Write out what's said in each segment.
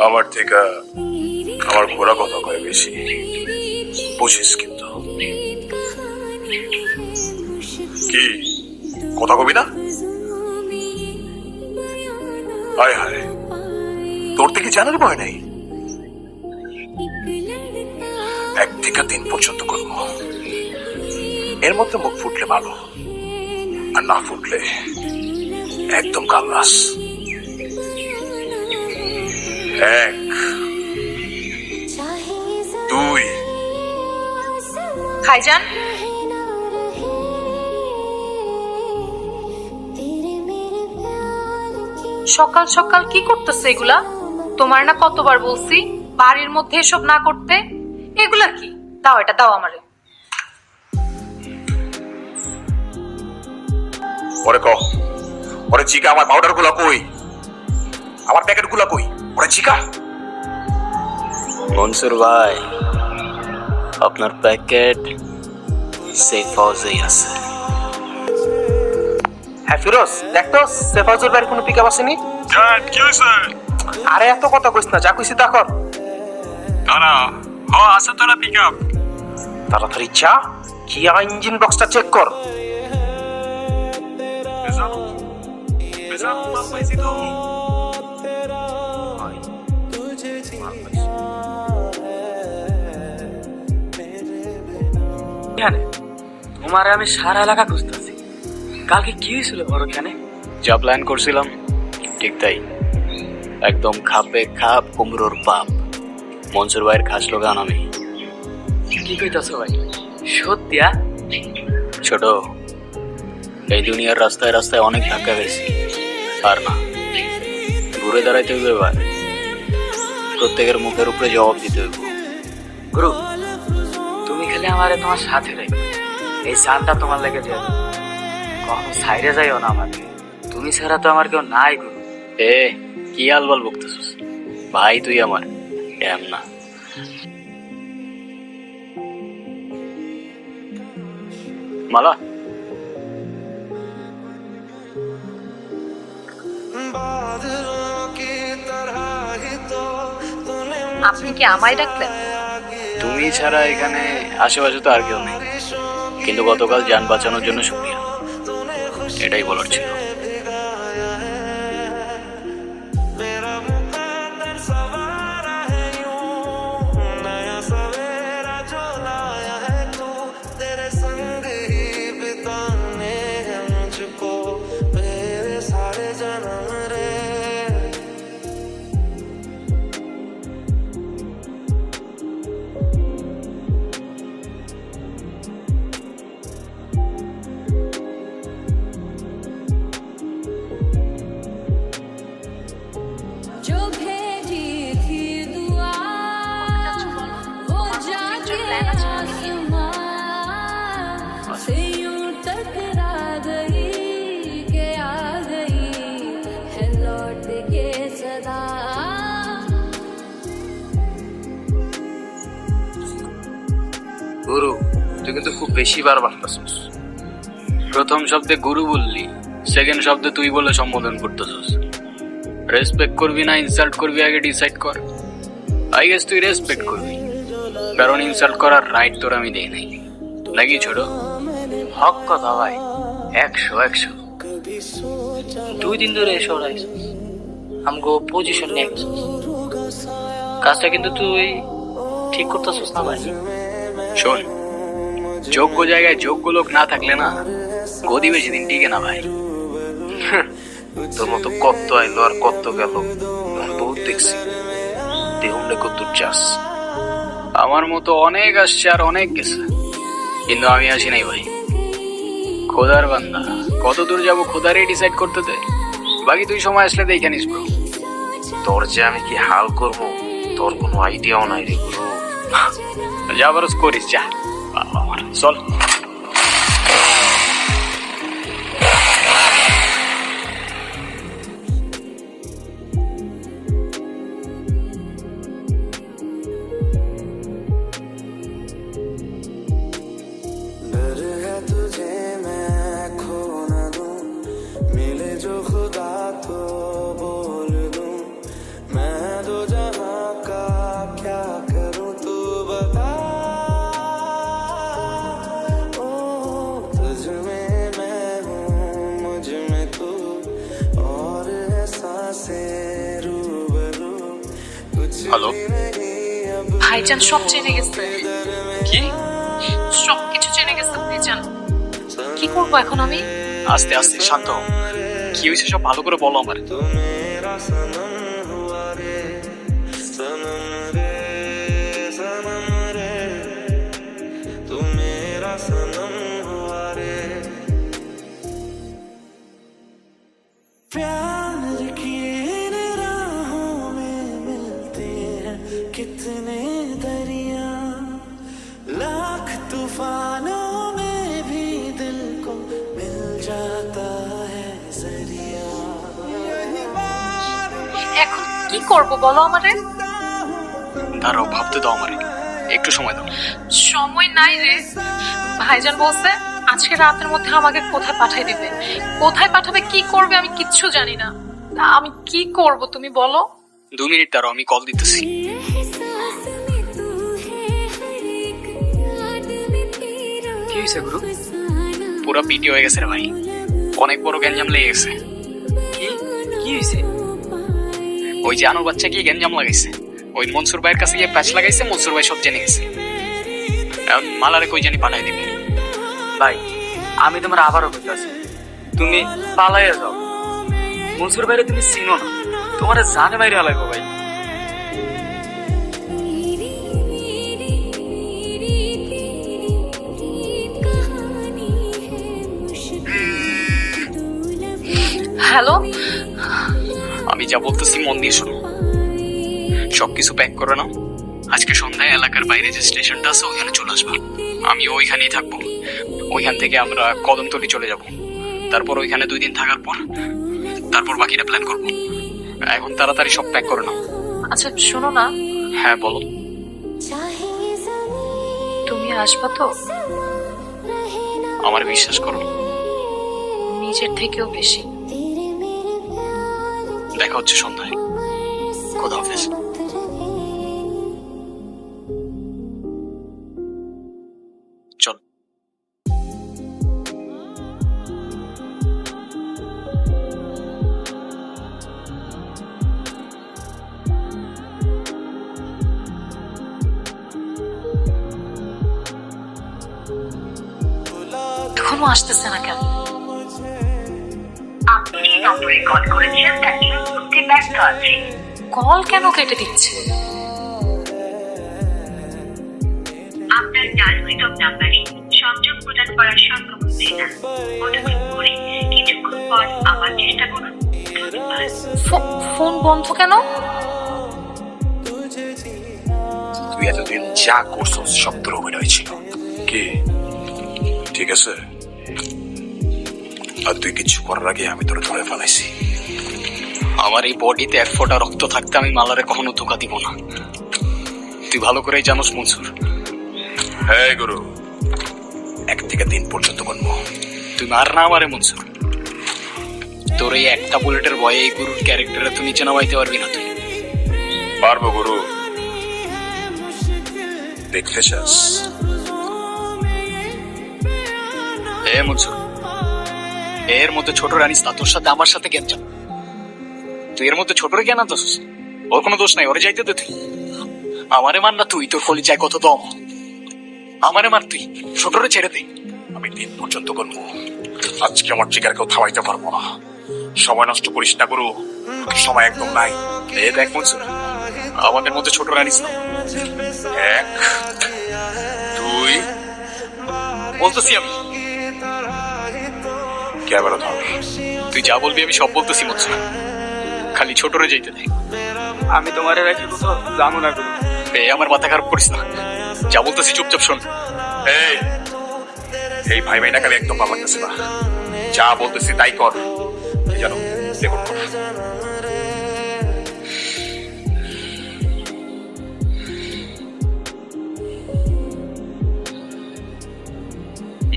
আমার থেকে আমার ঘোড়া কথা কয় বেশি, বুঝিস কিন্তু। কি কথা কবি না? হায় হায়, তোর থেকে জানার ভয় নাই? 1 থেকে 3 পর্যন্ত করবো, এর মধ্যে মুখ ফুটলে ভালো, আর না ফুটলে একদম কাল্লাস। 1 2 ভাইজান, সকাল সকাল কি করতেছে এগুলা? তোমার না কতবার বলছি বাড়ির মধ্যে এসব না করতে। এগুলা কি? দাও, এটা দাও আমারে। ওরে ক, ওরে চিকা, আমার পাউডার গুলা কই, আমার প্যাকেট গুলা কই, ওরে চিকা। মনসুর ভাই, আপনার প্যাকেট সেফ হাউসেই আছে। হ্যাঁ ফিরোজ, দেখতো সেফ হাউসের বাইরে কোনো পিকআপ আসেনি? কি হয়েছে? আরে এত কথা কইস না, যা কইছি তা কর। না আছে তো না পিকআপ। তাড়াতাড়ি যা, কি ইঞ্জিন বক্সটা চেক কর। তোমারে আমি সারা এলাকা খুঁজতেছি। কালকে কি হয়েছিল বড় এখানে? যা প্ল্যান করছিলাম ঠিক তাই, একদম খাপে খাপ কুমড়োর পাপ। মনসুর ভাইয়ের খাস লোকান আমি। কি কইতাছ ভাই, সত্যি? ছোট, এই দুনিয়ার রাস্তায় রাস্তায় অনেক ধাক্কা গেছি, আর না ঘুরে দাঁড়াইতে হইবে। এবার প্রত্যেকের মুখের উপরে জবাব দিতে হইব। গুরু, তুমি খালি আমারে তোমার সাথে রাখো, এই চানটা তোমার লেগে যাবে। কখনো সাইডে যাইও না আমার, তুমি ছাড়া তো আমার কেউ নাই। গুরু এ কি আলবাল বকতেছিস ভাই, তুই আমার এম না। মালা, আপনি কি আমায় ডাকলেন? তুমি ছাড়া এখানে আশেপাশে তো আর কেউ নেই, কিন্তু গতকাল যান বাঁচানোর জন্য শুক্রিয়া, এটাই বলার ছিল। গুরু, তুই কিন্তু খুব বেশি বার বাড়তেছিস। প্রথম শব্দে গুরু বললি, সেকেন্ড শব্দে তুই বলে সম্বোধন করতেছিস। রেসপেক্ট করবি না ইনসাল্ট করবি আগে ডিসাইড কর। আই গেস তুই রেসপেক্ট করবি, কারণ ইনসাল্ট করার রাইট তোর আমি দেই নাই, নাকি ছোট? হক কথা ভাই, 100 2 দিন ধরে এসব রাইছিস, আমগো পজিশন নিয়ে কাজটা কিন্তু তুই ঠিক করতেছিস না ভাই। শোন, যোগ্য জায়গায় যোগ্য লোক না থাকলে না গদি বেশি দিন টিকে না ভাই। তোর মতো কত আইলো আর কত গেল, বহুত দেখছি। দেহুমনে কত চাস, আমার মতো অনেক আসছে আর অনেক গেছে, কিন্তু আমি আসি নাই ভাই। খোদার বান্দা, কত দূর যাবো খোদারই ডিসাইড করতে দে, বাকি তুই সময় আসলে দেখে নিস ব্রো। তোর যে আমি কি হাল করবো তোর কোনো আইডিয়াও নাই রে গুরু। যা বরস করিস যা, আমার চল। जो खुदा तो बोल दूं मैं तो जहां হ্যালো, ভাইজান সব জেনে গেছে, কি? সবকিছু জেনে গেছে ভাইজান। কি করবো এখন আমি? আস্তে আস্তে শান্ত হও। কি হয়েছে সব ভালো করে বলো আমার। प्यार की इन राहों में मिलते हैं कितने दरिया, लाख तूफानों में भी दिल को मिल जाता है जरिया। এখন কি করব বলো আমারে? দাঁড়াও, ভাবতে দাও আমারে, একটু সময় দাও। সময় নাই রে। ভাইজান বলছে আজকে রাতের মধ্যে আমাকে কোথায় পাঠিয়ে দিবে, কোথায় পাঠাবে, কি করবে আমি কিচ্ছু জানি না। তা আমি কি করব তুমি বলো? 2 মিনিট দাঁড়াও, আমি কল দিতেছি। কি হয়েছে গুরু? পুরো পিটি হয়ে গেছে রে ভাই, অনেক বড় গ্যাঞ্জাম লেগে গেছে। কি কি হয়েছে? ওই যে আনুর বাচ্চা গিয়ে গ্যাঞ্জাম লাগাইছে, ওই মনসুর ভাইয়ের কাছে গিয়ে প্যাচ লাগাইছে, মনসুর ভাই সব জেনে গেছে। এখন মালারে কই জানি পাঠাই দিবে। ভাই আমি তোমার আবারও বলতেছি, তুমি পালাইয়া যাও। মনসুর ভাইরে তুমি চিনো না, তোমার জানে বাইরে লাগবে ভাই। হ্যালো, আমি যা বলতেছি মন দিয়ে শোনো। সবকিছু প্যাক করে নাও, আজকে সন্ধ্যায় এলাকার বাইরে যে স্টেশনটা আছে ওইখানে চলে আসবা। আমি ওইখানেই থাকবো। ওইখান থেকে আমরা কদমতলি চলে যাব, তারপর ওইখানে 2 দিন থাকার পর তারপর বাকিটা প্ল্যান করব। এখন তাড়াতাড়ি সব প্যাক করে নাও। আচ্ছা শোনো না, হ্যাঁ বলো। তুমি আসবা তো? আমার বিশ্বাস করো, নিজের থেকেও বেশি। দেখা হচ্ছে সন্ধ্যায়। খোদা হাফেজ। চল। এখনো আসতেছে না কেন? আপনি যে নম্বরে কল করেছেন তা এই মুহূর্তে ব্যস্ত আছে। কল কেন কেটে দিচ্ছে? আপনার ডায়ালকৃত নাম্বারে সংযোগ প্রদান করা সম্ভব হচ্ছে না। অনুগ্রহ করে কিছুক্ষণ পর আবার চেষ্টা করুন। ধন্যবাদ। ফোন বন্ধ কেন? তুই এতদিন যা করছো সব তোর অভিনয় ছিল। কি ঠিক আছে? আর তুই কিছু করার আগে আমি তোর ধরে ফেলাইছি। আমার এই বডিতে 1 ফোঁটা রক্ত থাকতে আমি মালারে কখনো ধোকা দিব না। তুই ভালো করেই জানোস মনসুর। হ্যাঁ গুরু, 1 থেকে 3 পর্যন্ত গুনবো। তুই মার না আমারে মনসুর। তোর এই একটা বুলেটের ভয়ে এই গুরুর ক্যারেক্টারে তুই নিচে নামাইতে পারবি না। তুই পারবো গুরু, দেখতে চাস? এ মনসুর, এর মধ্যে ছোট রানিস না, তোর সাথে আমার সাথে কেন যাও? তুই এর মধ্যে ছোটরে কেন আনতেছ? ওর কোনো দোষ নাই, ওরে যাইতে দে। তুই আমারে মার না, তুই তোর কলি চাই কত দম। আমারে মার, তুই ছোটরে ছেড়ে দে। আমি 3 পর্যন্ত গুনবো। আজকে আমার ট্রিগার কেউ থামাইতে পারবো না। সময় নষ্ট করিস না গুরু, সময় একদম নাই। এ দেখ মনসুর, আমাদের মধ্যে ছোট রানিস না। 1 2 বলতেছি আমি। ক্যামেরা ধর। তুই যা বলবি আমি সব বলতেছি মনসুর, খালি ছোটরে যাইতে দে। আমি তোমার রেখে কোথাও জানো না গুরু। এ আমার মাথা খারাপ করিস না, যা বলতেছি চুপচাপ শোন। এই ভাই ভাই না খালি একদম ভালো লাগতেছে না। যা বলতেছি তাই কর, জানো রেকর্ড কর।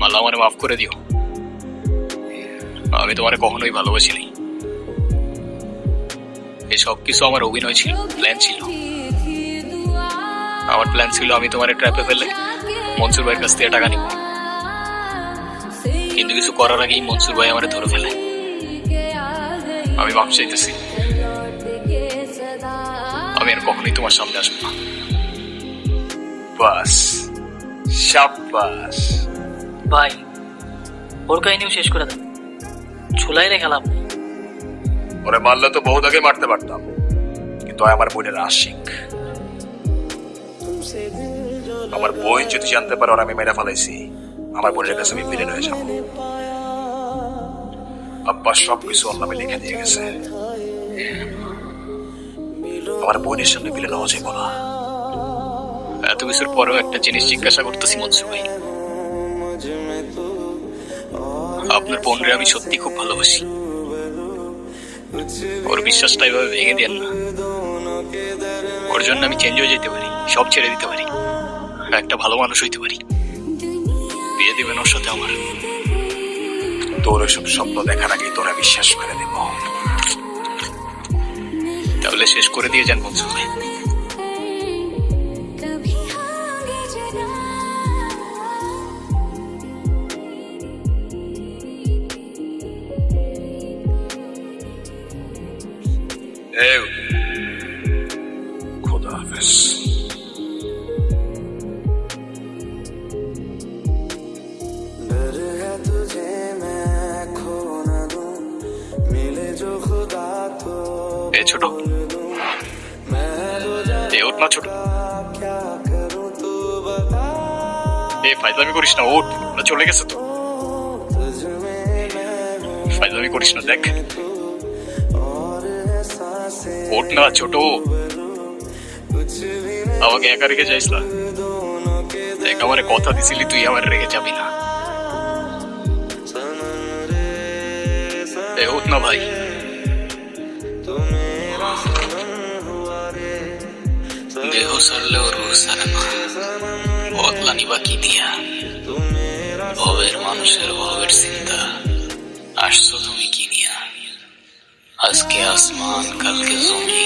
মালা আমারে মাফ করে দিও। আমি তোমারে কখনোই ভালোবাসিনি। এই সব কিছু আমার অভিনয় ছিল, প্ল্যান ছিল। আমার প্ল্যান ছিল আমি তোমার ট্র্যাপে ফেলে মনসুর ভাইয়ের কাছ থেকে টাকা নিব, কিন্তু কিছু করার আগেই মনসুর ভাই আমারে ধরে ফেলে। আমি মাপ চাইতেছি। আমি আর কখনোই তোমার সামনে আসবো না। বাস, শাবাস। ভাই ওর কাহিনীও শেষ করে দেন, ঝুলাই রেখালাম। ওরে মারলে তো বহুত আগে মারতে পারতাম, কিন্তু আমার বোনের আশিক। আমার বোন যদি জানতে পারে ওর আমি মেরে ফেলাইছি, আমার বোনের কাছে আমি বিলীন হয়ে যাবো। আব্বা সবকিছু ওর নামে লিখে দিয়ে গেছে, আমার বোনের সামনে বিলীন হওয়া যাবে না। এত কিছুর পরেও একটা জিনিস জিজ্ঞাসা করতেছি মনসুর ভাই, আপনার বোনরে আমি সত্যি খুব ভালোবাসি, ওর বিশ্বাসটা এভাবে ভেঙে দেন না। ওর জন্য আমি চেঞ্জ হয়ে যেতে পারি, সব ছেড়ে দিতে পারি, একটা ভালো মানুষ হইতে পারি। বিয়ে দিবেন ওর সাথে আমার? তোর ওইসব স্বপ্ন দেখার আগেই তোরা বিশ্বাস করে দেব। তাহলে শেষ করে দিয়ে যান মনসুর ভাই। খোদা হাফেজ। डर है तुझे मैं खो न दूं, मिले जो खुदा तो এ ছোট, मैं हो এ ওঠ না ছোট, क्या करूं तू बता, এ ফাইজলামি করিস না, ওঠ, ওরা চলে গেছে তো। तुझ में मैं हूं ফাইজলামি করিস না, দেখ और सांसें ওঠ না ছোট, कुछ भी আমাকে একা রেখে যাইস না। दोनों के দেখ আমারে কথা দিছিলি তুই আমার রেখে যাবি না। सनम रे এ ওঠ না ভাই। तू मेरा सनम हुआ रे, দেহ সারলেও রুহ সারে না, বদলা নিবা কি দিয়া? तू मेरा ভবের মানুষের ভবের চিন্তা, আসছো তুমি কি নিয়া? আজকে আসমান কালকে জমি,